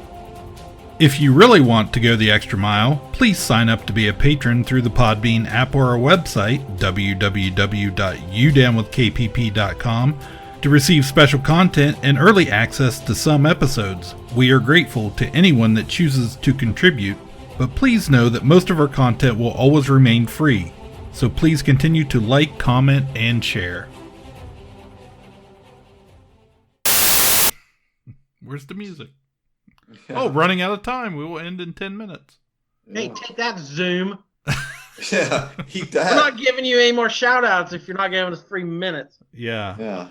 If you really want to go the extra mile, please sign up to be a patron through the Podbean app or our website, www.udownwithkpp.com, to receive special content and early access to some episodes. We are grateful to anyone that chooses to contribute, but please know that most of our content will always remain free, so please continue to like, comment, and share. Where's the music? Yeah. Oh, running out of time. We will end in 10 minutes. Hey, take that, Zoom. Yeah, eat that. We're not giving you any more shout outs if you're not giving us 3 minutes. Yeah. Yeah.